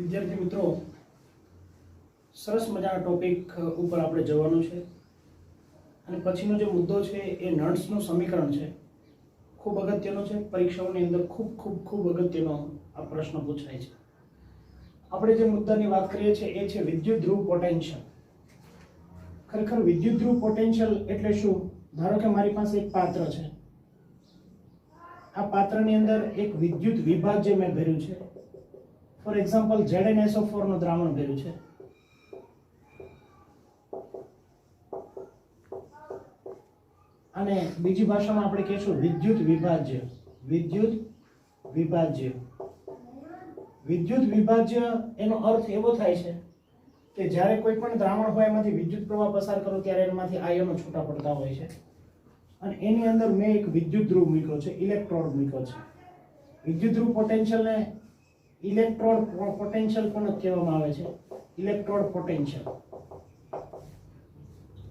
વિદ્યાર્થી મિત્રો, સરસ મજાના ટોપિક ઉપર આપણે જવાનું છે અને પછીનો જે મુદ્દો છે એ નર્ડ્સનું સમીકરણ છે. ખૂબ અગત્યનો છે. પરીક્ષાઓની અંદર ખૂબ અગત્યનો આ પ્રશ્ન પૂછાય છે. આપણે જે મુદ્દાની વાત કરીએ છીએ એ છે વિદ્યુત ધ્રુવ પોટેન્શિયલ. ખરેખર વિદ્યુત ધ્રુવ પોટેન્શિયલ એટલે શું? ધારો કે મારી પાસે એક પાત્ર છે. આ પાત્રની અંદર એક વિદ્યુત વિભાજ્ય મેં ભર્યું છે. ફોર એક્ઝામ્પલ ZnSO4 નું દ્રાવણ ભર્યું છે. અને બીજી ભાષામાં આપણે કહીશું વિદ્યુત વિભાજ્ય. વિદ્યુત વિભાજ્ય એનો અર્થ એવો થાય છે કે જ્યારે કોઈ પણ દ્રાવણ હોય એમાંથી વિદ્યુત પ્રવાહ પસાર કરો ત્યારે એમાંથી આયનો છૂટા પડતા હોય છે અને એની અંદર મેં એક વિદ્યુત ધ્રુવ મૂક્યો છે, ઇલેક્ટ્રોડ મૂક્યો છે. વિદ્યુત ધ્રુવ પોટેન્શિયલને ઇલેક્ટ્રોડ પોટેન્શિયલ પણ કહેવામાં આવે છે. ઇલેક્ટ્રોડ પોટેન્શિયલ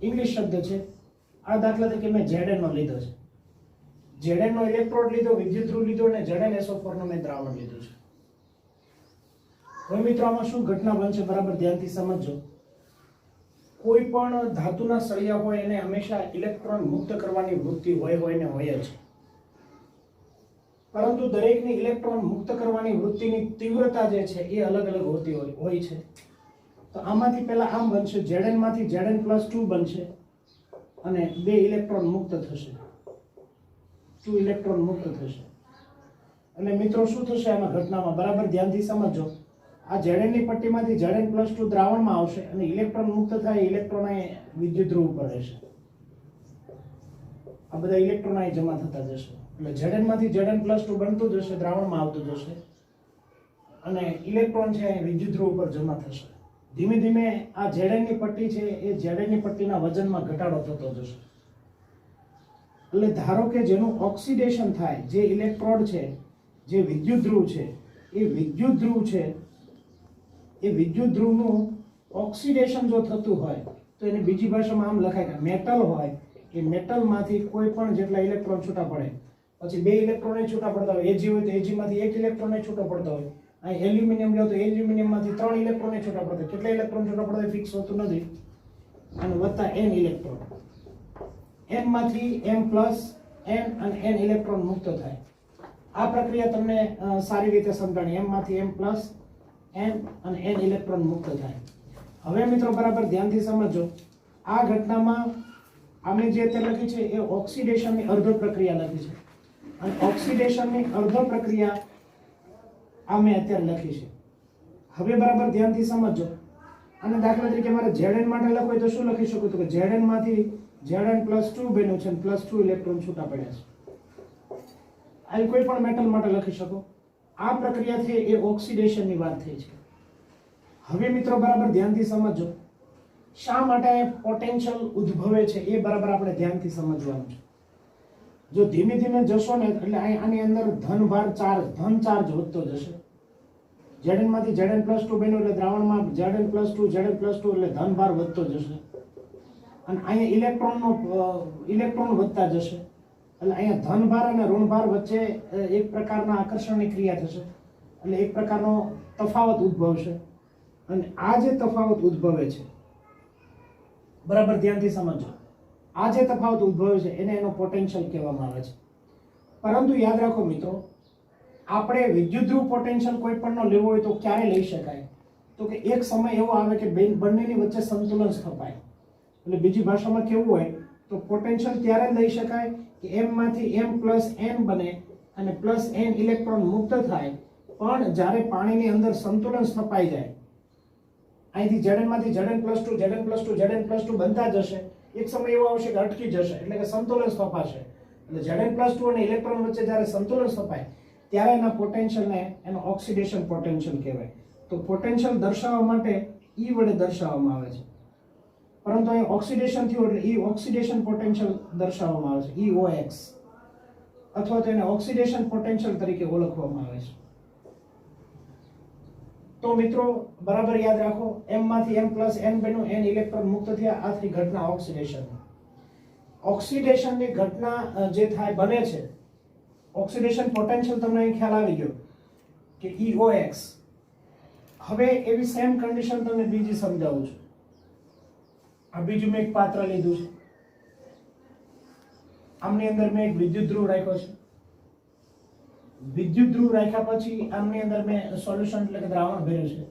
ઇંગ્લિશ શબ્દ છે. આ દાખલા તરીકે મેં Zn નો લીધો છે. Zn નો ઇલેક્ટ્રોડ લીધો, વિદ્યુત ધ્રુવ લીધો અને ZnSO4 નો મેં દ્રાવણ લીધું છે. હવે મિત્રો આમાં શું ઘટના બનશે બરાબર ધ્યાનથી સમજજો. કોઈ પણ ધાતુના સળિયા હોય એને હંમેશા ઇલેક્ટ્રોન મુક્ત કરવાની વૃત્તિ હોય જ. પરંતુ દરેકની ઇલેક્ટ્રોન મુક્ત કરવાની વૃત્તિની તીવ્રતા જે છે એ અલગ હોતી હોય છે. તો આમાંથી પહેલા આમ બનશે, Zn માંથી Zn+2 બનશે અને 2 ઇલેક્ટ્રોન મુક્ત થશે. 2 ઇલેક્ટ્રોન મુક્ત થશે. એટલે મિત્રો શું થશે આમાં ઘટનામાં બરાબર ધ્યાનથી સમજો. આ Zn ની પટ્ટીમાંથી Zn+2 દ્રાવણમાં આવશે અને ઇલેક્ટ્રોન મુક્ત થાય. ઇલેક્ટ્રોન અહીં વિદ્યુત ધ્રુવ ઉપર રહેશે. આ બધા ઇલેક્ટ્રોન અહીં જમા થતા જશે. એટલે Zn માંથી Zn+2 બનતું જશે, દ્રાવણમાં આવતું જશે અને ઇલેક્ટ્રોન છે અહીં વિદ્યુત ધ્રુવ ઉપર જમા થશે. ધીમે ધીમે આ Zn ની પટ્ટી છે એ Zn ની પટ્ટીના વજનમાં ઘટાડો થતો જશે. એટલે ધારો કે જેનું ઓક્સિડેશન થાય, જે ઇલેક્ટ્રોડ છે, જે વિદ્યુત ધ્રુવ છે, એ વિદ્યુત ધ્રુવનું ઓક્સિડેશન જો થતું હોય તો એને બીજી ભાષામાં આમ લખાય કે મેટલ હોય એ મેટલમાંથી કોઈ પણ જેટલા ઇલેક્ટ્રોન છૂટા પડે, પછી 2 ઇલેક્ટ્રોન છૂટા પડતા હોય, Ag હોય તો Ag માંથી 1 ઇલેક્ટ્રોન છૂટો પડતો હોય, અહીં એલ્યુમિનિયમ લો તો એલ્યુમિનિયમ માંથી 3 ઇલેક્ટ્રોન છૂટા પડતા. કેટલા ઇલેક્ટ્રોન છૂટા પડતા ફિક્સ હોતું નથી. અને વત્તા n ઇલેક્ટ્રોન, n માંથી m+n અને n ઇલેક્ટ્રોન મુક્ત થાય. આ પ્રક્રિયા તમને સારી રીતે સમજાણી. m માંથી m+n અને n ઇલેક્ટ્રોન મુક્ત થાય. હવે મિત્રો બરાબર ધ્યાનથી સમજો. આ ઘટનામાં અમે જે અત્યારે લખી છે એ ઓક્સિડેશનની અર્ધ પ્રક્રિયા લખી છે અને ઓક્સિડેશનની અર્ધ પ્રક્રિયા આ મેં અત્યારે લખી છે. હવે બરાબર ધ્યાનથી સમજો. અને દાખલા તરીકે મારે Zn માટે લખવું હોય તો શું લખી શકું? તો કે Zn માંથી Zn+2 બન્યું છે અને +2 ઇલેક્ટ્રોન છૂટા પડ્યા છે. આ કોઈ પણ મેટલ માટે લખી શકો. આ પ્રક્રિયાથી એ ઓક્સિડેશનની વાત થઈ છે. હવે મિત્રો બરાબર ધ્યાનથી સમજો. શા માટે પોટેન્શિયલ ઉદ્ભવે છે એ બરાબર આપણે ધ્યાનથી સમજવાનું છે. જો ધીમે ધીમે જશો ને એટલે આની અંદર ધન ચાર્જ વધતો જશે. Zn માંથી Zn+2 બન્યું એટલે દ્રાવણમાં Zn+2 એટલે ધનભાર વધતો જશે અને અહીંયા ઇલેક્ટ્રોન વધતા જશે. એટલે અહીંયા ધનભાર અને ઋણભાર વચ્ચે એક પ્રકારના આકર્ષણની ક્રિયા થશે. એટલે એક પ્રકારનો તફાવત ઉદ્ભવશે અને આ જે તફાવત ઉદ્ભવે છે બરાબર ધ્યાનથી સમજો. આ જે તફાવત ઉદ્ભવે છે એને એનો પોટેન્શિયલ કહેવામાં આવે છે. પરંતુ યાદ રાખો મિત્રો, આપણે વિદ્યુત ધ્રુવ પોટેન્શિયલ કોઈ પણનો લેવો હોય તો ક્યારે લઈ શકાય? તો કે એક સમય એવો આવે કે બંનેની વચ્ચે સંતુલન સ્થપાય. એટલે બીજી ભાષામાં કેવું હોય તો પોટેન્શિયલ ત્યારે લઈ શકાય કે m માંથી m+n બને અને +n ઇલેક્ટ્રોન મુક્ત થાય. પણ જ્યારે પાણીની અંદર સંતુલન સ્થપાઈ જાય, અહીંથી Zn માંથી Zn+2 બનતા જશે, એક સમય એવો આવશે કે અટકી જશે એટલે કે સંતુલન સ્થપાશે. એટલે Zn+2 અને ઇલેક્ટ્રોન વચ્ચે જ્યારે સંતુલન સ્થપાય ત્યારે એના પોટેન્શિયલને એનો ઓક્સિડેશન પોટેન્શિયલ કહેવાય. તો પોટેન્શિયલ દર્શાવવા માટે E વડે દર્શાવવામાં આવે છે. પરંતુ અહીં ઓક્સિડેશન થયું એટલે E ઓક્સિડેશન પોટેન્શિયલ દર્શાવવામાં આવે છે, EOX, અથવા તો એને ઓક્સિડેશન પોટેન્શિયલ તરીકે ઓળખવામાં આવે છે. તો મિત્રો બરાબર યાદ રાખો, m માંથી m+n બન્યું, n ઇલેક્ટ્રોન મુક્ત થયા. આ થઈ ઘટના ઓક્સિડેશન. ઓક્સિડેશનની ઘટના જે થાય બને છે, ઓક્સિડેશન પોટેન્શિયલ તમને અહીં ખ્યાલ આવી ગયો કે EOX. હવે એવી સેમ કન્ડિશન તમને બીજી સમજાવું છું. આ બીજું મેં એક પાત્ર લીધું છે, આમની અંદર મેં એક વિદ્યુત ધ્રુવ રાખ્યો છે. વિદ્યુત ધ્રુવ રાખ્યા પછી આમની અંદર મેં સોલ્યુશન એટલે કે દ્રાવણ ભર્યું છે.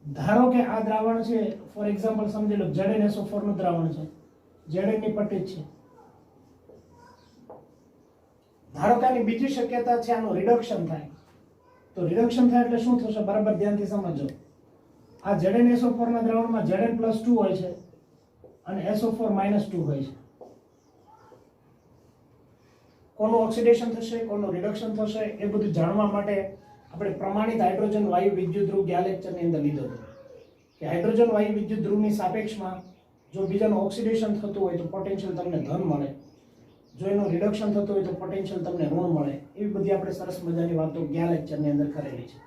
ધારો કે આ દ્રાવણ છે, ફોર એક્ઝામ્પલ સમજી લો ZnSO4 નું દ્રાવણ છે, Zn ની પટ્ટી છે. ધારો કે આની બીજી શક્યતા છે આનું રિડક્શન થાય. તો રિડક્શન થાય એટલે શું થશે બરાબર ધ્યાનથી સમજો. આ ZnSO4 ના દ્રાવણમાં Zn+2 હોય છે અને SO4 -2 હોય છે. કોનું ઓક્સિડેશન થશે, કોનું રિડક્શન થશે, એ બધું જાણવા માટે આપણે પ્રમાણિત હાઇડ્રોજન વાયુ વિદ્યુત ધ્રુવ ગયા લેક્ચરની અંદર લીધો હતો કે હાઇડ્રોજન વાયુ વિદ્યુત ધ્રુવની સાપેક્ષમાં જો બીજાનું ઓક્સિડેશન થતું હોય તો પોટેન્શિયલ તમને ધન મળે, જો એનું રિડક્શન થતું હોય તો પોટેન્શિયલ તમને ઋણ મળે. એવી બધી આપણે સરસ મજાની વાતો ગયા લેક્ચરની અંદર કરેલી છે.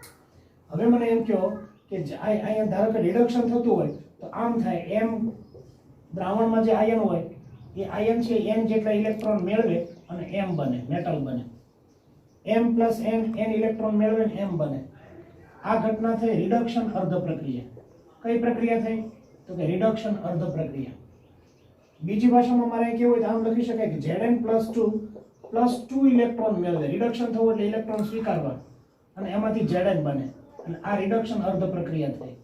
હવે મને એમ કહો કે અહીંયા ધારો કે રિડક્શન થતું હોય તો આમ થાય, એમ દ્રાવણમાં જે આયન હોય એ આયન છે n જેટલા ઇલેક્ટ્રોન મેળવે અને m બને, મેટલ બને. m+n ઇલેક્ટ્રોન મેળવે ને m બને. આ ઘટના થઈ રિડક્શન અર્ધ પ્રક્રિયા. કઈ પ્રક્રિયા થઈ? તો કે રિડક્શન અર્ધ પ્રક્રિયા. બીજી ભાષામાં મારે કેવું હોય તો આમ લખી શકાય કે Zn+2 ઇલેક્ટ્રોન મેળવે. રિડક્શન થવું એટલે ઇલેક્ટ્રોન સ્વીકારવા અને એમાંથી Zn બને અને આ રિડક્શન અર્ધ પ્રક્રિયા થઈ.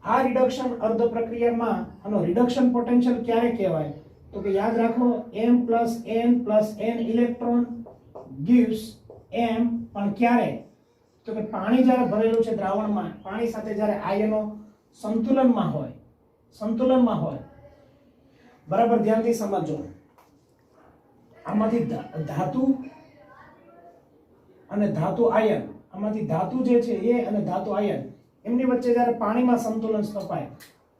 આ રિડક્શન અર્ધ પ્રક્રિયામાં આનો રિડક્શન પોટેન્શિયલ ક્યારે કહેવાય? તો કે યાદ રાખો m+n ઇલેક્ટ્રોન gives m, પણ ક્યારે? તો કે પાણી જ્યારે ભરેલું છે દ્રાવણમાં, પાણી સાથે જ્યારે આયનો સંતુલનમાં હોય. બરાબર ધ્યાનથી સમજો. આમાંથી ધાતુ અને ધાતુ આયન, આમાંથી ધાતુ જે છે એ અને ધાતુ આયન એમની વચ્ચે જ્યારે પાણીમાં સંતુલન સ્થપાય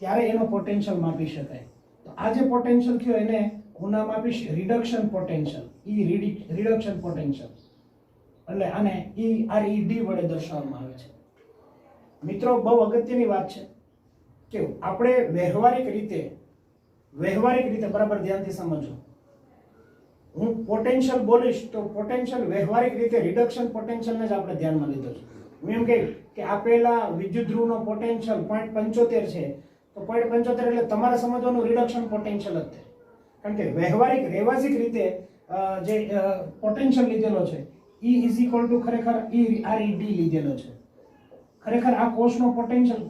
ત્યારે એનો પોટેન્શિયલ માપી શકાય. તો આ જે પોટેન્શિયલ થયો એને હું નામ આપીશ રિડક્શન પોટેન્શિયલ. રિડક્શન પોટેન્શિયલ એટલે આને ERED વડે દર્શાવવામાં આવે છે. મિત્રો બહુ અગત્યની વાત છે કે આપણે વ્યવહારિક રીતે બરાબર ધ્યાનથી સમજો. હું પોટેન્શિયલ બોલીશ તો પોટેન્શિયલ વ્યવહારિક રીતે રિડક્શન પોટેન્શિયલને જ આપણે ધ્યાનમાં લીધો છે. હું એમ કહી કે આપેલા વિદ્યુત ધ્રુવનો પોટેન્શિયલ 0.75 છે તો 0.75 એટલે તમારે સમજવાનું રિડક્શન પોટેન્શિયલ જ છે. કારણ કે વ્યવહારિક રેવાજિક રીતે જે પોટેન્શિયલ લીધેલો છે E ખરેખર ERED લીધેલો છે. ખરેખર આ કોષનો પોટેન્શિયલ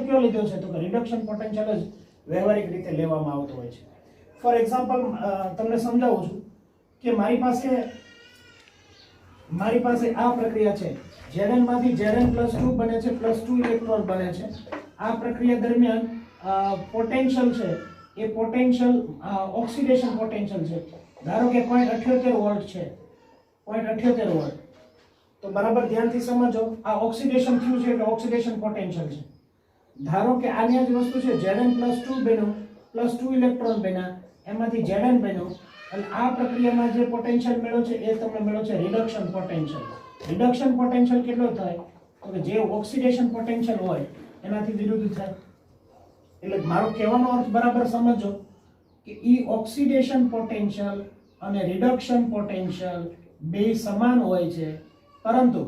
કયો લીધો છે? તો કે રિડક્શન પોટેન્શિયલ જ વ્યવહારિક રીતે લેવામાં આવતો હોય છે. ફોર એક્ઝામ્પલ તમને સમજાવું છું કે મારી પાસે આ પ્રક્રિયા છે. Zn માંથી Zn+2 બને છે, +2 ઇલેક્ટ્રોન બને છે. આ પ્રક્રિયા દરમિયાન પોટેન્શિયલ છે એ પોટેન્શિયલ ઓક્સિડેશન પોટેન્શિયલ છે. ધારો કે 0.78 વોલ્ટ છે, 0.78 વોલ્ટ. તો બરાબર ધ્યાનથી સમજો. આ ઓક્સિડેશન થયું છે એટલે ઓક્સિડેશન પોટેન્શિયલ છે. ધારો કે આની જ વસ્તુ છે, Zn+2 બન્યું, +2 ઇલેક્ટ્રોન બન્યા, એમાંથી Zn બન્યું અને આ પ્રક્રિયામાં જે પોટેન્શિયલ મળ્યો છે એ તમને મળ્યો છે રિડક્શન પોટેન્શિયલ. રિડક્શન પોટેન્શિયલ કેટલો થાય? તો કે જે ઓક્સિડેશન પોટેન્શિયલ હોય એનાથી વિરુદ્ધ થાય. એટલે મારો કહેવાનો અર્થ બરાબર સમજો કે ઓક્સિડેશન પોટેન્શિયલ અને રિડક્શન પોટેન્શિયલ બે સમાન હોય છે, પરંતુ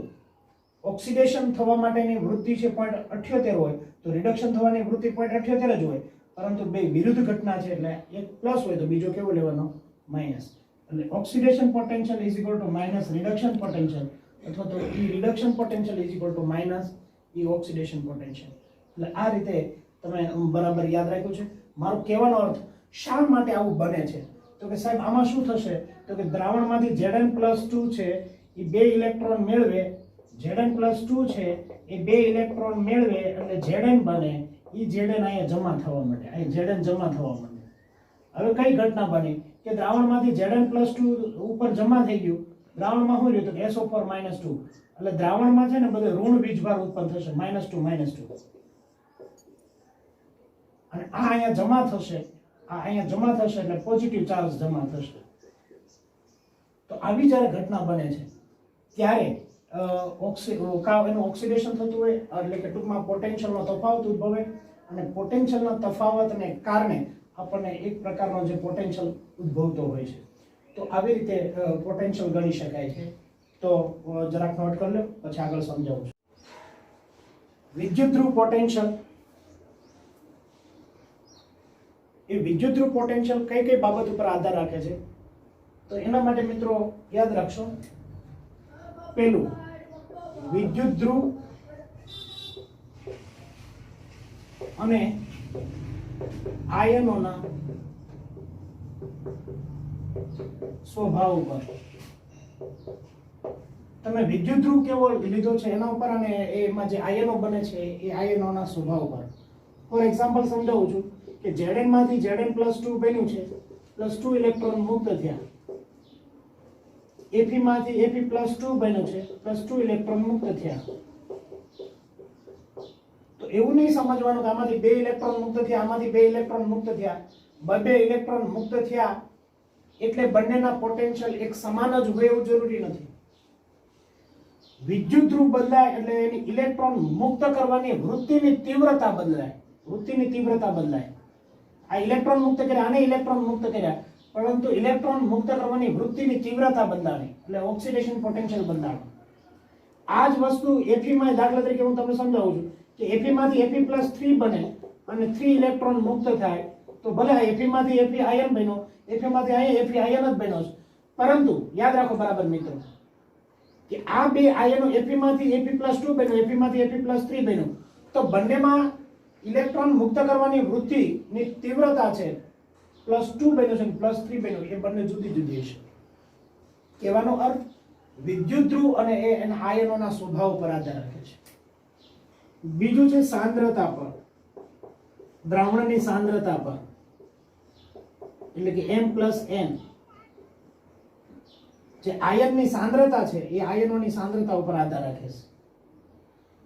ઓક્સિડેશન થવા માટેની વૃત્તિ છે 0.78 હોય તો રિડક્શન થવાની વૃત્તિ 0.78 જ હોય, પરંતુ બે વિરુદ્ધ ઘટના છે એટલે એક પ્લસ હોય તો બીજો કેવો લેવાનો? માઇનસ. એટલે oxidation potential is equal to minus reduction potential અથવા તો reduction potential is equal to minus oxidation potential. એટલે આ રીતે તમે બરાબર યાદ રાખ્યું છે. મારો કહેવાનો અર્થ શા માટે આવું બને છે? તો કે સાહેબ આમાં શું થશે? તો કે દ્રાવણમાંથી Zn+2 છે એ બે ઇલેક્ટ્રોન મેળવે, Zn+2 છે એ બે ઇલેક્ટ્રોન મેળવે એટલે Zn બને. એ Zn અહીંયા જમા થવા માટે, અહીં Zn જમા થવા માટે. હવે કઈ ઘટના બની કે દ્રાવણમાંથી Zn+2 ઉપર જમા થઈ ગયું, દ્રાવણમાં શું રહ્યું? તો SO4 -2 એટલે દ્રાવણમાં છે ને બધે ઋણ વીજભાર ઉત્પન્ન થશે, -2 અને આ અહીંયા જમા થશે એટલે પોઝિટિવ ચાર્જ જમા થશે. તો આવી જ્યારે ઘટના બને છે ત્યારે એનું ઓક્સિડેશન થતું હોય એટલે કે ટૂંકમાં પોટેન્શિયલનો તફાવત ઉદ્ભવે અને પોટેન્શિયલના તફાવતને કારણે આપણને એક પ્રકારનો જે પોટેન્શિયલ ઉદ્ભવતો હોય છે. તો આવી રીતે પોટેન્શિયલ ગણી શકાય છે. તો જરાક નોટ કરી લો, પછી આગળ સમજાવું છું. વિદ્યુતધ્રુવ પોટેન્શિયલ, એ વિદ્યુતધ્રુવ પોટેન્શિયલ કઈ કઈ બાબત ઉપર આધાર રાખે છે? તો એના માટે મિત્રો યાદ રાખશો, પેલું વિદ્યુતધ્રુવ અને આયનોના સ્વભાવ ઉપર. તમે વિદ્યુતધ્રુવ કેવો લીધો છે એના ઉપર અને એમાં જે આયનો બને છે એ આયનોના સ્વભાવ ઉપર. ફોર એક્ઝામ્પલ સમજાવું છું કે Zn માંથી Zn+2 બન્યું છે, +2 ઇલેક્ટ્રોન મુક્ત થયા. Fe માંથી Fe+2 બન્યું છે, +2 ઇલેક્ટ્રોન મુક્ત થયા. તો એવું નહીં સમજવાનું કે આમાંથી 2 ઇલેક્ટ્રોન મુક્ત થયા, આમાંથી 2 ઇલેક્ટ્રોન મુક્ત થયા. 2 ઇલેક્ટ્રોન મુક્ત થયા એટલે બંનેના પોટેન્શિયલ એક સમાન જ હોય એવું જરૂરી નથી. વિદ્યુતધ્રુવ બદલાય એટલે એની ઇલેક્ટ્રોન મુક્ત કરવાની વૃત્તિની તીવ્રતા બદલાય. વૃત્તિની તીવ્રતા બદલાય. આ ઇલેક્ટ્રોન મુક્ત કર્યા, આને ઇલેક્ટ્રોન મુક્ત કર્યા, પરંતુ ઇલેક્ટ્રોન મુક્ત કરવાની વૃત્તિની તીવ્રતા બદલાણી એટલે ઓક્સિડેશન પોટેન્શિયલ બદલાણું. આ જ વસ્તુ Fe માં દાખલા તરીકે હું તમને સમજાવું છું કે Fe માંથી Fe+3 બને અને 3 ઇલેક્ટ્રોન મુક્ત થાય તો ભલે Fe માંથી Fe આયન બન્યો, Fe માંથી અહીંયા Fe આયન જ બન્યો છે, પરંતુ યાદ રાખો બરાબર મિત્રો કે આ બે આયનો Fe માંથી Fe+2 બન્યો, Fe માંથી Fe+3 બન્યો, તો બંનેમાં ઇલેક્ટ્રોન મુક્ત કરવાની વૃત્તિની તીવ્રતા છે +2 બન્યો છે, +3 બન્યો, એ બંને જુદી જુદી છે. કહેવાનો અર્થ વિદ્યુતધ્રુવ અને એના આયનોના સ્વભાવ પર આધાર રાખે છે. બીજું છે સાંદ્રતા પર, દ્રાવણની સાંદ્રતા પર, એટલે કે M+N. જે આયનની સાંદ્રતા છે એ આયનોની સાંદ્રતા ઉપર આધાર રાખે છે.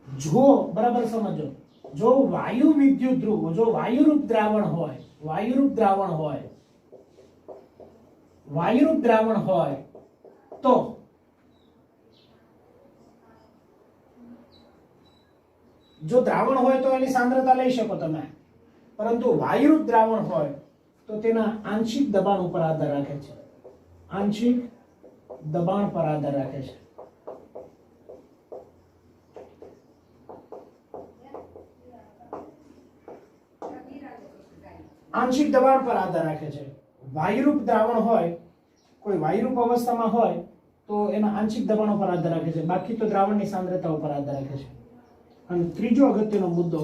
જો બરાબર સમજો, જો વાયુ વિદ્યુતધ્રુવ, જો વાયુરૂપ દ્રાવણ હોય, વાયુરૂપ દ્રાવણ હોય તો જો દ્રાવણ હોય તો એની સાંદ્રતા લઈ શકો તમે, પરંતુ વાયુરૂપ દ્રાવણ હોય તો તેના આંશિક દબાણ ઉપર આધાર રાખે છે. આંશિક દબાણ પર આધાર રાખે છે. આંશિક દબાણ પર આધાર રાખે છે. વાયુરૂપ દ્રાવણ હોય, કોઈ વાયુરૂપ અવસ્થામાં હોય તો એના આંશિક દબાણો પર આધાર રાખે છે, બાકી તો દ્રાવણની સાંદ્રતા ઉપર આધાર રાખે છે. અને ત્રીજો અગત્યનો મુદ્દો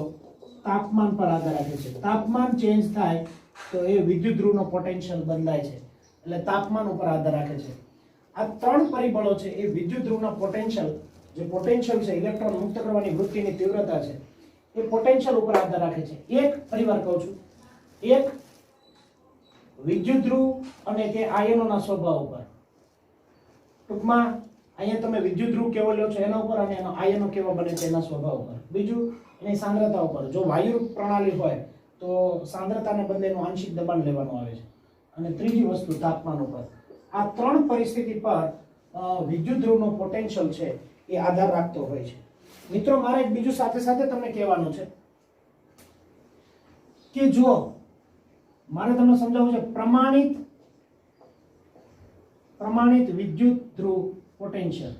તાપમાન પર આધાર રાખે છે. તાપમાન ચેન્જ થાય તો એ વિદ્યુતધ્રુવનો પોટેન્શિયલ બદલાય છે, એટલે તાપમાન ઉપર આધાર રાખે છે. આ ત્રણ પરિબળો છે એ વિદ્યુતધ્રુવના પોટેન્શિયલ, જે પોટેન્શિયલ છે ઇલેક્ટ્રોન મુક્ત કરવાની વૃત્તિની તીવ્રતા છે, એ પોટેન્શિયલ ઉપર આધાર રાખે છે. એક ફરીવાર કહું છું, એક વિદ્યુતધ્રુવ અને તે આયનોના સ્વભાવ ઉપર. ટૂંકમાં અહીંયા તમે વિદ્યુતધ્રુવ કેવો લ્યો છો એના ઉપર અને એનો આયનો કેવો બને છે એના સ્વભાવ ઉપર. બીજું એની સાંદ્રતા ઉપર. જો વાયુરૂપ પ્રણાલી હોય તો સાંદ્રતાને બદલે એનું આંશિક દબાણ લેવાનું આવે છે. અને ત્રીજી વસ્તુ તાપમાન ઉપર. આ ત્રણ પરિસ્થિતિ પર વિદ્યુતધ્રુવનો પોટેન્શિયલ છે એ આધાર રાખતો હોય છે. મિત્રો મારે એક બીજું સાથે સાથે તમને કહેવાનું છે કે જો મારે તમને સમજાવવું છે પ્રમાણિત વિદ્યુતધ્રુવ પોટેન્શિયલ.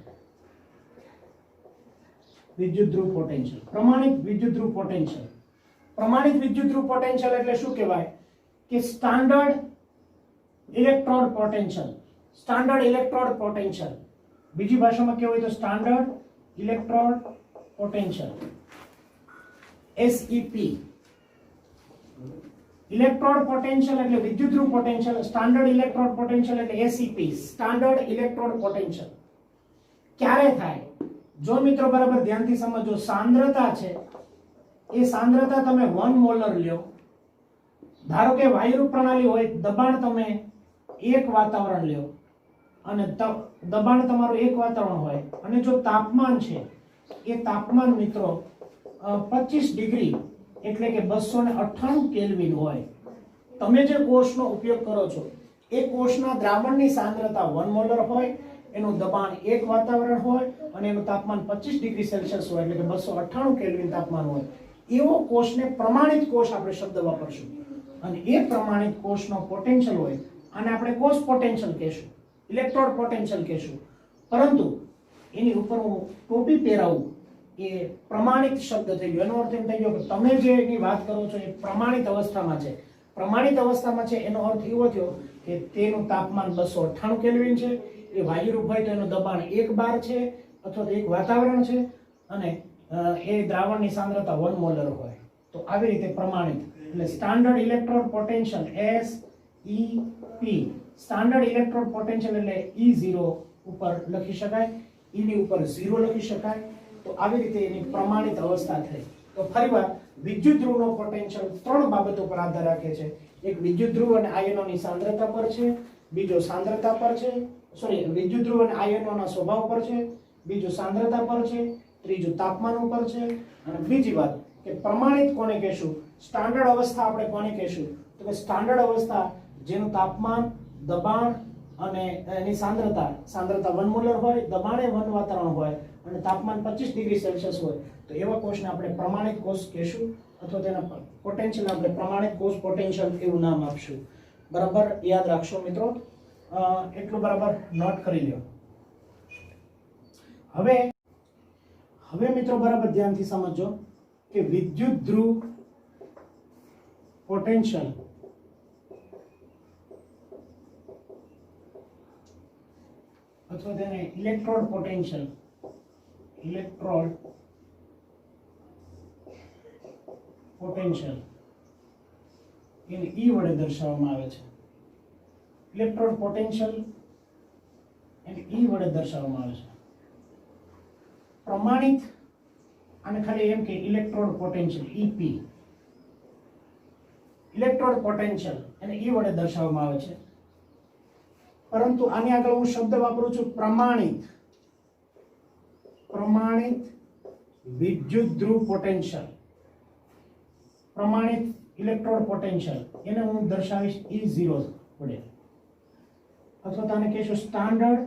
વિદ્યુતધ્રુવ પોટેન્શિયલ, પ્રમાણિત વિદ્યુતધ્રુવ પોટેન્શિયલ. પ્રમાણિત વિદ્યુતધ્રુવ પોટેન્શિયલ એટલે શું કહેવાય કે standard electrode potential. Standard electrode potential, બીજી ભાષામાં કહેવાય તો standard electrode potential, SEP. Electrode potential એટલે વિદ્યુતધ્રુવ પોટેન્શિયલ, સ્ટાન્ડર્ડ ઇલેક્ટ્રોડ પોટેન્શિયલ એટલે SEP, સ્ટાન્ડર્ડ ઇલેક્ટ્રોડ પોટેન્શિયલ. ક્યારે થાય? જો મિત્રો બરાબર ધ્યાનથી સમજો, સાંદ્રતા છે એ સાંદ્રતા તમે 1 મોલર લ્યો. ધારો કે વાયુરૂપ પ્રણાલી હોય, દબાણ તમે 1 વાતાવરણ લ્યો અને દબાણ તમારું 1 વાતાવરણ હોય અને જો તાપમાન છે એ તાપમાન મિત્રો 25 ડિગ્રી એટલે કે 298 કેલ્વિન હોય. તમે જે કોષનો ઉપયોગ કરો છો એ કોષના દ્રાવણની સાંદ્રતા 1 મોલર હોય, એનું દબાણ 1 વાતાવરણ હોય અને એનું તાપમાન 25 ડિગ્રી સેલ્સિયસ હોય એટલે કે 298 કેલ્વિન તાપમાન હોય. એવો કોષને પ્રમાણિત કોષ આપણે શબ્દ વાપરશું અને એ પ્રમાણિત કોષનો પોટેન્શિયલ હોય આને આપણે કોષ પોટેન્શિયલ કહેશું, ઇલેક્ટ્રોડ પોટેન્શિયલ કહેશું. પરંતુ એની ઉપર હું ટોપી પહેરાવું એ પ્રમાણિત શબ્દ થઈ ગયો. એનો અર્થ એમ થઈ ગયો કે તમે જે એની વાત કરો છો એ પ્રમાણિત અવસ્થામાં છે. પ્રમાણિત અવસ્થામાં છે એનો અર્થ એવો થયો કે તેનું તાપમાન 298 કેલ્વિન છે, એ વાયુરૂપ હોય તો એનું દબાણ 1 બાર છે અથવા તો એક વાતાવરણ છે, અને એ દ્રાવણની સાંદ્રતા 1 મોલર હોય. તો આવી રીતે પ્રમાણિત એટલે standard electrode potential SEP, standard electrode potential એટલે E0 ઉપર લખી શકાય, E ની ઉપર 0 લખી શકાય. તો આવી રીતે એની પ્રમાણિત અવસ્થા થઈ. તો ફરીવાર વિદ્યુત ધ્રુવનો પોટેન્શિયલ 3 બાબતો પર આધાર રાખે છે. એક વિદ્યુત ધ્રુવ અને આયનોની સાંદ્રતા પર છે, બીજો સાંદ્રતા પર છે, વિદ્યુત ધ્રુવ અને આયનોના સ્વભાવ પર છે, બીજું સાંદ્રતા પર છે, ત્રીજું તાપમાન ઉપર છે, અને બીજી વાત કે પ્રમાણિત કોને કહેશું, સ્ટાન્ડર્ડ અવસ્થા આપણે કોને કહેશું, તો કે સ્ટાન્ડર્ડ અવસ્થા જેનું તાપમાન, દબાણ અને એની સાંદ્રતા 1 મોલર હોય, દબાણ એ 1 વાતાવરણ હોય અને તાપમાન 25 ડિગ્રી સેલ્સિયસ હોય, તો એવા કોષને આપણે પ્રમાણિત કોષ કહેશું અથવા તેના પોટેન્શિયલ આપણે પ્રમાણિત કોષ પોટેન્શિયલ એવું નામ આપશું. બરાબર યાદ રાખશો મિત્રો, એટલું બરાબર નોટ કરી લો. હવે મિત્રો બરાબર ધ્યાનથી સમજો કે વિદ્યુત ધ્રુવ પોટેન્શિયલ અથવા તેને ઇલેક્ટ્રોડ પોટેન્શિયલ એને E વડે દર્શાવવામાં આવે છે. ઇલેક્ટ્રોડ પોટેન્શિયલ એને E વડે દર્શાવવામાં આવે છે. પ્રમાણિત આને ખાલી એમ કે electrode potential EP, electrode potential એને E વડે દર્શાવવામાં આવે છે. પરંતુ આની આગળ હું શબ્દ વાપરું છું પ્રમાણિત વિદ્યુત ધ્રુવ પોટેન્શિયલ, પ્રમાણિત ઇલેક્ટ્રોડ પોટેન્શિયલ એને હું દર્શાવીશ E0 વડે, અથવા તો આને કહીશું સ્ટાન્ડર્ડ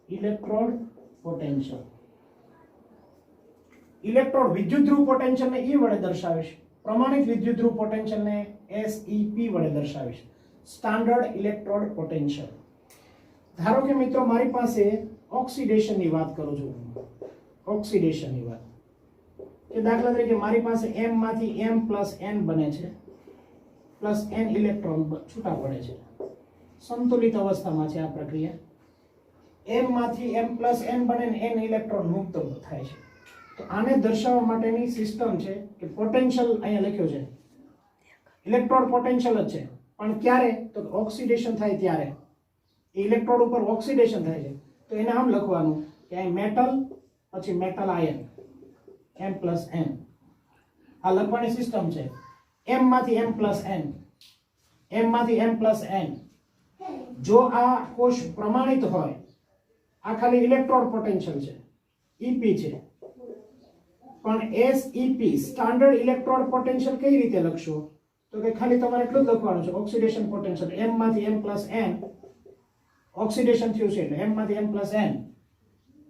ઇલેક્ટ્રોડ પોટેન્શિયલ. ઇલેક્ટ્રોડ વિદ્યુત ધ્રુવ પોટેન્શિયલને E વડે દર્શાવીશ, પ્રમાણિત વિદ્યુત ધ્રુવ પોટેન્શિયલને SEP વડે દર્શાવીશ, સ્ટાન્ડર્ડ ઇલેક્ટ્રોડ પોટેન્શિયલ. ધારો કે મિત્રો મારી પાસે ઓક્સિડેશનની વાત કરું છું, ઓક્સિડેશનની વાત કે દાખલા તરીકે મારી પાસે M માંથી M+N બને છે, પ્લસ N ઇલેક્ટ્રોન છૂટા પડે છે. સંતુલિત અવસ્થામાં છે આ પ્રક્રિયા. M માંથી M+N બને ને N ઇલેક્ટ્રોન મુક્ત થાય છે. તો આને દર્શાવવા માટેની સિસ્ટમ છે કે પોટેન્શિયલ અહીંયા લખ્યો છે, ઇલેક્ટ્રોડ પોટેન્શિયલ જ છે, પણ ક્યારે, તો ઓક્સિડેશન થાય ત્યારે. ઇલેક્ટ્રોડ ઉપર ઓક્સિડેશન થાય છે તો એને આમ લખવાનું કે અહીં મેટલ પછી મેટલ આયન M+N. આ લખવાની સિસ્ટમ છે. M માંથી M+N, M માંથી M+N. જો આ કોષ પ્રમાણિત હોય, આ ખાલી ઇલેક્ટ્રોડ પોટેન્શિયલ છે, EP છે, પણ SEP સ્ટાન્ડર્ડ ઇલેક્ટ્રોડ પોટેન્શિયલ કઈ રીતે લખશો, તો કે ખાલી તમારે એટલું જ લખવાનું છે ઓક્સિડેશન પોટેન્શિયલ M માંથી M+N, ઓક્સિડેશન થયું છે એટલે M માંથી M+N,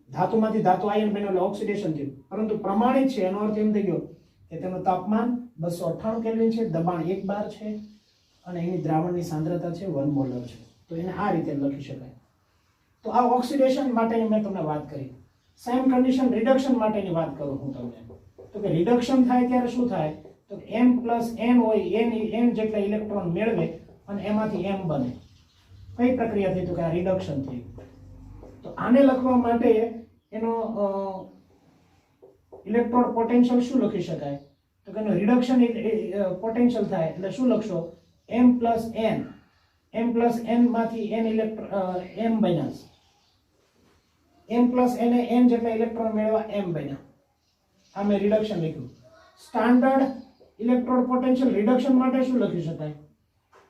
ધાતુમાંથી ધાતુ આયન બન્યો એટલે ઓક્સિડેશન થયું. પરંતુ પ્રમાણિત છે એનો અર્થ એમ થઈ ગયો કે તેનું તાપમાન 298 કેલ્વિન છે, દબાણ 1 બાર છે અને એની દ્રાવણની સાંદ્રતા છે 1 મોલર છે. તો એને આ રીતે લખી શકાય. તો આ ઓક્સિડેશન માટેની મેં તમને વાત કરી. સેમ કન્ડિશન રિડક્શન માટેની વાત કરું હું તમને, તો કે રિડક્શન થાય ત્યારે શું થાય, તો M+N હોય, N જેટલા ઇલેક્ટ્રોન મેળવે અને એમાંથી M બને. કઈ પ્રક્રિયા થઈ, તો કે આ રિડક્શન થઈ. તો આને લખવા માટે એનો ઇલેક્ટ્રોડ પોટેન્શિયલ શું લખી શકાય, તો કે એનો રિડક્શન પોટેન્શિયલ થાય એટલે શું લખશો, M+N, M+N માંથી N M બન્યા, M+N એ N જેટલા ઇલેક્ટ્રોન મેળવવા M બન્યા. આ મેં રિડક્શન લખ્યું. સ્ટાન્ડર્ડ ઇલેક્ટ્રોડ પોટેન્શિયલ રિડક્શન માટે શું લખી શકાય,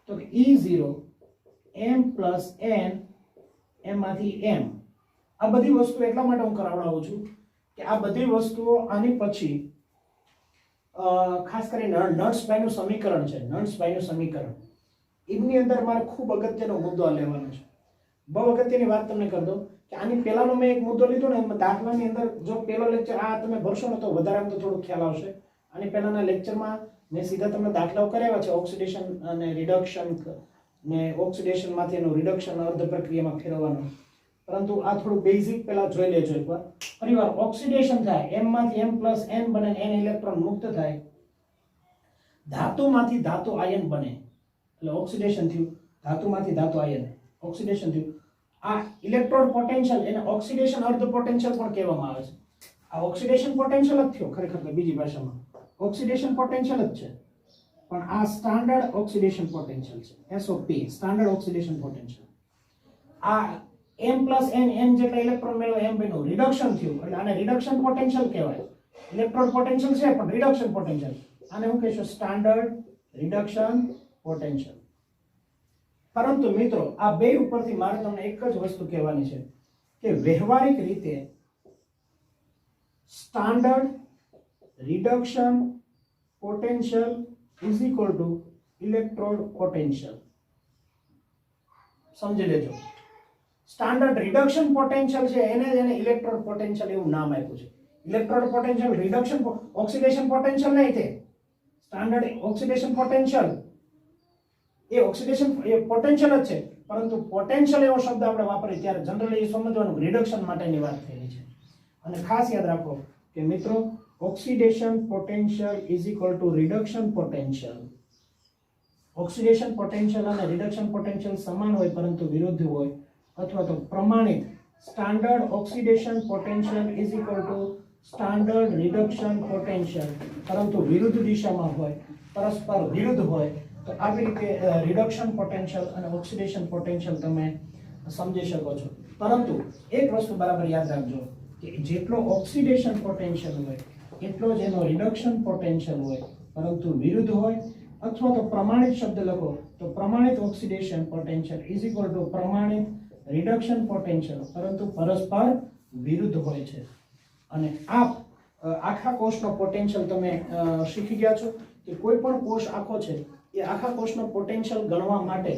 તો કે E0 M+N એમાંથી M. આ બધી વસ્તુ એટલા માટે હું કરાવડાવું છું કે આ બધી વસ્તુઓ આની પછી ખાસ કરીને નર્સ-બાયનું સમીકરણ છે, નર્સ-બાયનું સમીકરણ, એની અંદર મારે ખૂબ અગત્યનો મુદ્દો લેવાનો છે. બહુ અગત્યની વાત તમને કરી દઉં કે આની પહેલાનો મેં એક મુદ્દો લીધો ને, એમાં દાખલાની અંદર જો પહેલો લેક્ચર આ તમે ભરશો ને તો વધારે તો થોડું ખ્યાલ આવશે. આની પહેલાના લેક્ચરમાં મેં સીધા તમને દાખલાઓ કરાવ્યા છે, ઓક્સિડેશન અને રિડક્શન ને ઓક્સિડેશનમાંથી એનું રિડક્શન અર્ધ પ્રક્રિયામાં ફેરવવાનું. પરંતુ આ થોડું બેઝિક પહેલા જોઈ લેજો એકવાર. ફરીવાર ઓક્સિડેશન થાય, m માંથી m + n બને, n ઇલેક્ટ્રોન મુક્ત થાય, ધાતુમાંથી ધાતુ આયન બને, એટલે ઓક્સિડેશન થયું, ધાતુમાંથી ધાતુ આયન ઓક્સિડેશન થયું. આ ઇલેક્ટ્રોડ પોટેન્શિયલ એને ઓક્સિડેશન અર્ધ પોટેન્શિયલ પણ કહેવામાં આવે છે. આ ઓક્સિડેશન પોટેન્શિયલ જ થયો ખરેખર બીજી ભાષામાં ઓક્સિડેશન પોટેન્શિયલ જ છે, પણ આ સ્ટાન્ડર્ડ ઓક્સિડેશન પોટેન્શિયલ છે, SOP સ્ટાન્ડર્ડ ઓક્સિડેશન પોટેન્શિયલ. આ m + n જેટલા ઇલેક્ટ્રોન મેળવે m બન્યું, રિડક્શન થયું, એટલે આને રિડક્શન પોટેન્શિયલ કહેવાય. ઇલેક્ટ્રોડ પોટેન્શિયલ છે પણ રિડક્શન પોટેન્શિયલ, આને હું કહીશું સ્ટાન્ડર્ડ રિડક્શન પોટેન્શિયલ. પરંતુ મિત્રો આ બે ઉપરથી મારે તમને એક જ વસ્તુ કહેવાની છે કે વ્યવહારિક રીતે standard reduction potential is equal to electrode potential. સમજી લેજો, સ્ટાન્ડર્ડ રિડક્શન પોટેન્શિયલ છે એને ઇલેક્ટ્રોડ પોટેન્શિયલ એવું નામ આપ્યું છે. Electrode potential reduction oxidation potential નહીં તે સ્ટાન્ડર્ડ ઓક્સિડેશન પોટેન્શિયલ એ ઓક્સિડેશન પોટેન્શિયલ જ છે, પરંતુ પોટેન્શિયલ એવો શબ્દ આપણે વાપરીએ ત્યારે જનરલી સમજવાનું રિડક્શન માટેની વાત થયેલી છે. અને ખાસ યાદ રાખો કે મિત્રો oxidation potential is equal to reduction potential. Oxidation potential અને રિડક્શન પોટેન્શિયલ સમાન હોય પરંતુ વિરુદ્ધ હોય, અથવા તો પ્રમાણિત standard oxidation potential is equal to standard reduction potential, પરંતુ વિરુદ્ધ દિશામાં હોય, પરસ્પર વિરુદ્ધ હોય, તો આવી રીતે રિડક્શન પોટેન્શિયલ અને ઓક્સિડેશન પોટેન્શિયલ તમે સમજી શકો છો. પરંતુ એક વસ્તુ બરાબર યાદ રાખજો કે જેટલો ઓક્સિડેશન પોટેન્શિયલ હોય એટલો જ એનો રિડક્શન પોટેન્શિયલ હોય, પરંતુ વિરુદ્ધ હોય. અથવા તો પ્રમાણિત શબ્દ લખો તો પ્રમાણિત oxidation potential is equal to પ્રમાણિત રિડક્શન પોટેન્શિયલ, પરંતુ પરસ્પર વિરુદ્ધ હોય છે. અને આખા કોષનો પોટેન્શિયલ તમે શીખી ગયા છો કે કોઈ પણ કોષ આખો છે એ આખા કોષનો પોટેન્શિયલ ગણવા માટે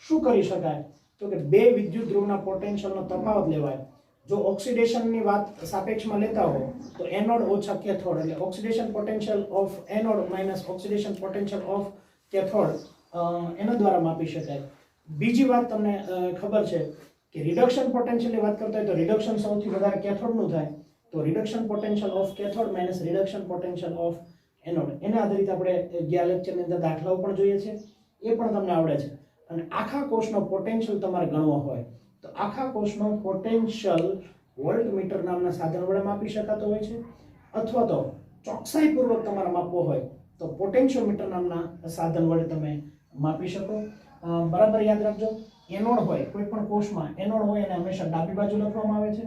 શું કરી શકાય, તો કે બે વિદ્યુત ધ્રુવના પોટેન્શિયલનો તફાવત લેવાય. જો ઓક્સિડેશનની વાત સાપેક્ષમાં લેતા હો તો એનોડ ઓછા કેથોડ, એટલે oxidation potential of anode minus oxidation potential of cathode એના દ્વારા માપી શકાય. બીજી વાત તમને ખબર છે કે રિડક્શન પોટેન્શિયલની વાત કરતા હોય તો રિડક્શન સૌથી વધારે કેથોડનું થાય, તો reduction potential of cathode minus reduction potential of anode. એના આધારિત આપણે ગયા લેક્ચરની અંદર દાખલાઓ પણ જોઈએ છે, એ પણ તમને આવડે છે. અને આખા કોષનો પોટેન્શિયલ તમારે ગણવો હોય તો આખા કોષનો પોટેન્શિયલ વોલ્ટમીટર નામના સાધન વડે માપી શકાતો હોય છે, અથવા તો ચોકસાઈપૂર્વક તમારે માપવો હોય તો પોટેન્શિયોમીટર નામના સાધન વડે તમે માપી શકો. બરાબર યાદ રાખજો, એનોડ હોય કોઈ પણ કોષમાં, એનોડ હોય એને હંમેશા ડાબી બાજુ લખવામાં આવે છે,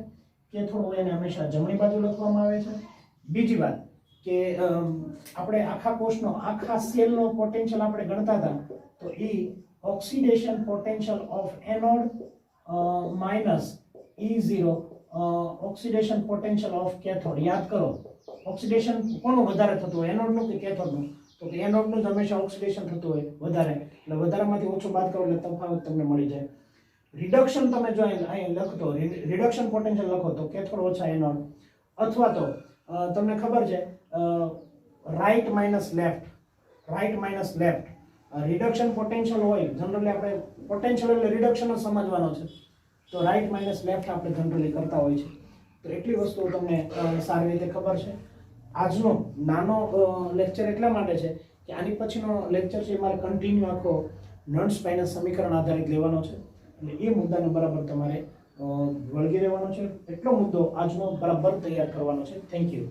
કેથોડ હોય એને હંમેશા જમણી બાજુ લખવામાં આવે છે. બીજી વાત કે આપણે આખા કોષનો આખા સેલનો પોટેન્શિયલ આપણે ગણતા હતા તો એ oxidation potential of anode minus E0 oxidation potential of cathode. યાદ કરો ઓક્સિડેશન કોનું વધારે થતું હોય, એનોડનું કે કેથોડનું? તો કે એનોડનું જ હંમેશા ઓક્સિડેશન થતું હોય વધારે, એટલે વધારામાંથી ઓછું બાદ કરો એટલે તફાવત તમને મળી જાય. રિડક્શન તમે જો અહીં લખતો રિડક્શન પોટેન્શિયલ લખો તો કેથોડ ઓછા એનોડ, અથવા તો તમને ખબર છે right minus left reduction potential હોય જનરલી આપણે પોટેન્શિયલ એટલે રિડક્શન જ સમજવાનો છે, તો રાઈટ માઇનસ લેફ્ટ આપણે જનરલી કરતા હોય છે. તો એટલી વસ્તુઓ તમને સારી રીતે ખબર છે. આજનો નાનો લેક્ચર એટલા માટે છે કે આની પછીનો લેક્ચર છે મારે કન્ટિન્યુ આખો નર્ન્સ પાઇનસ સમીકરણ આધારિત લેવાનો છે, એટલે એ મુદ્દાને બરાબર તમારે વળગી રહેવાનો છે. એટલો મુદ્દો આજનો બરાબર તૈયાર કરવાનો છે. Thank you.